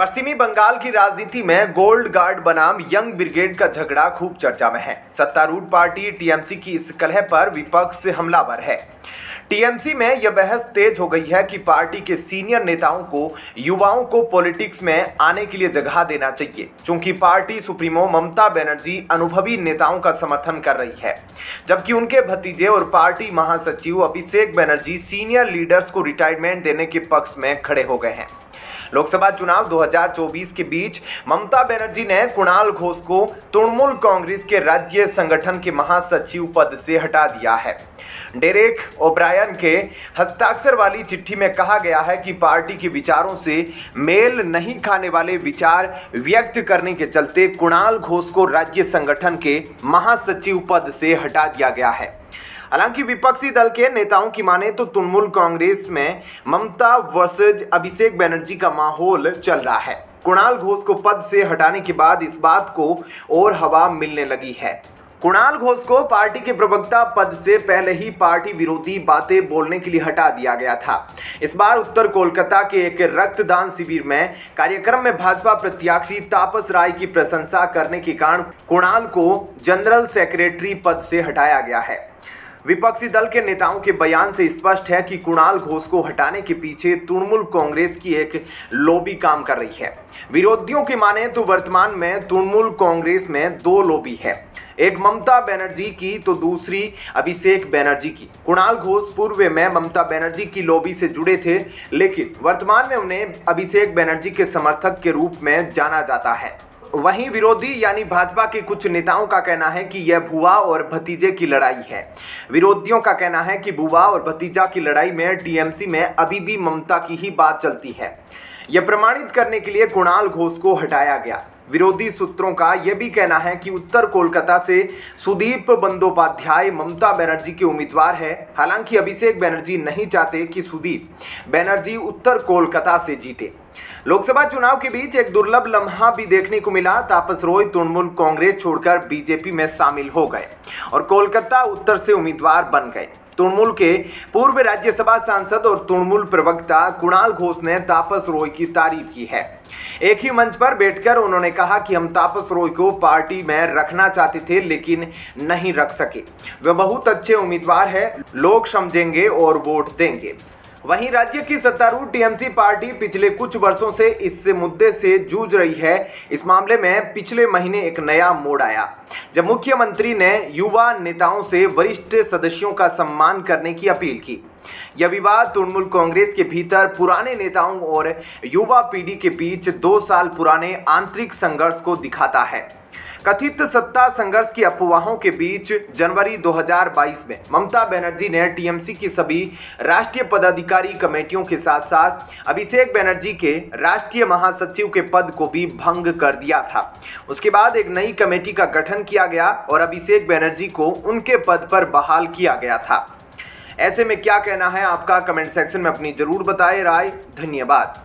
पश्चिमी बंगाल की राजनीति में गोल्ड गार्ड बनाम यंग ब्रिगेड का झगड़ा खूब चर्चा में है। सत्तारूढ़ पार्टी टीएमसी की इस कलह पर विपक्ष हमलावर है। टीएमसी में यह बहस तेज हो गई है कि पार्टी के सीनियर नेताओं को युवाओं को पॉलिटिक्स में आने के लिए जगह देना चाहिए, चूंकि पार्टी सुप्रीमो ममता बनर्जी अनुभवी नेताओं का समर्थन कर रही है, जबकि उनके भतीजे और पार्टी महासचिव अभिषेक बनर्जी सीनियर लीडर्स को रिटायरमेंट देने के पक्ष में खड़े हो गए हैं। लोकसभा चुनाव 2024 के बीच ममता बनर्जी ने कुणाल घोष को तृणमूल कांग्रेस के राज्य संगठन के महासचिव पद से हटा दिया है। डेरेक ओब्रायन के हस्ताक्षर वाली चिट्ठी में कहा गया है कि पार्टी के विचारों से मेल नहीं खाने वाले विचार व्यक्त करने के चलते कुणाल घोष को राज्य संगठन के महासचिव पद से हटा दिया गया है। हालांकि विपक्षी दल के नेताओं की माने तो तृणमूल कांग्रेस में ममता वर्सेज अभिषेक बनर्जी का माहौल चल रहा है। कुणाल घोष को पद से हटाने के बाद इस बात को और हवा मिलने लगी है। कुणाल घोष को पार्टी के प्रवक्ता पद से पहले ही पार्टी विरोधी बातें बोलने के लिए हटा दिया गया था। इस बार उत्तर कोलकाता के एक रक्तदान शिविर में कार्यक्रम में भाजपा प्रत्याशी तापस राय की प्रशंसा करने के कारण कुणाल को जनरल सेक्रेटरी पद से हटाया गया है। विपक्षी दल के नेताओं के बयान से स्पष्ट है कि कुणाल घोष को हटाने के पीछे तृणमूल कांग्रेस की एक लॉबी काम कर रही है। विरोधियों की माने तो वर्तमान में तृणमूल कांग्रेस में दो लॉबी है, एक ममता बनर्जी की तो दूसरी अभिषेक बनर्जी की। कुणाल घोष पूर्व में ममता बनर्जी की लॉबी से जुड़े थे, लेकिन वर्तमान में उन्हें अभिषेक बनर्जी के समर्थक के रूप में जाना जाता है। वहीं विरोधी यानी भाजपा के कुछ नेताओं का कहना है कि यह बुआ और भतीजे की लड़ाई है। विरोधियों का कहना है कि बुआ और भतीजा की लड़ाई में टीएमसी में अभी भी ममता की ही बात चलती है। यह प्रमाणित करने के लिए कुणाल घोष को हटाया गया। विरोधी सूत्रों का यह भी कहना है कि उत्तर कोलकाता से सुदीप बंदोपाध्याय ममता बनर्जी के उम्मीदवार है। हालांकि अभिषेक बनर्जी नहीं चाहते कि सुदीप बनर्जी उत्तर कोलकाता से जीते। लोकसभा चुनाव के बीच एक दुर्लभ लम्हा भी देखने को मिला। तापस रॉय तृणमूल कांग्रेस छोड़कर बीजेपी में शामिल हो गए और कोलकाता उत्तर से उम्मीदवार बन गए। तृणमूल के पूर्व राज्यसभा सांसद और तृणमूल प्रवक्ता कुणाल घोष ने तापस रॉय की तारीफ की है। एक ही मंच पर बैठकर उन्होंने कहा कि हम तापस रॉय को पार्टी में रखना चाहते थे, लेकिन नहीं रख सके। वे बहुत अच्छे उम्मीदवार हैं, लोग समझेंगे और वोट देंगे। वहीं राज्य की सत्तारूढ़ टीएमसी पार्टी पिछले कुछ वर्षों से इस मुद्दे से जूझ रही है। इस मामले में पिछले महीने एक नया मोड़ आया, जब मुख्यमंत्री ने युवा नेताओं से वरिष्ठ सदस्यों का सम्मान करने की अपील की। यह विवाद तृणमूल कांग्रेस के भीतर पुराने नेताओं और युवा पीढ़ी के बीच 2 साल पुराने आंतरिक संघर्ष को दिखाता है। कथित सत्ता संघर्ष की अफवाहों के बीच जनवरी 2022 में ममता बनर्जी ने टीएमसी की सभी राष्ट्रीय पदाधिकारी कमेटियों के साथ साथ अभिषेक बनर्जी के राष्ट्रीय महासचिव के पद को भी भंग कर दिया था। उसके बाद एक नई कमेटी का गठन किया गया और अभिषेक बनर्जी को उनके पद पर बहाल किया गया था। ऐसे में क्या कहना है आपका, कमेंट सेक्शन में अपनी जरूर बताएं राय। धन्यवाद।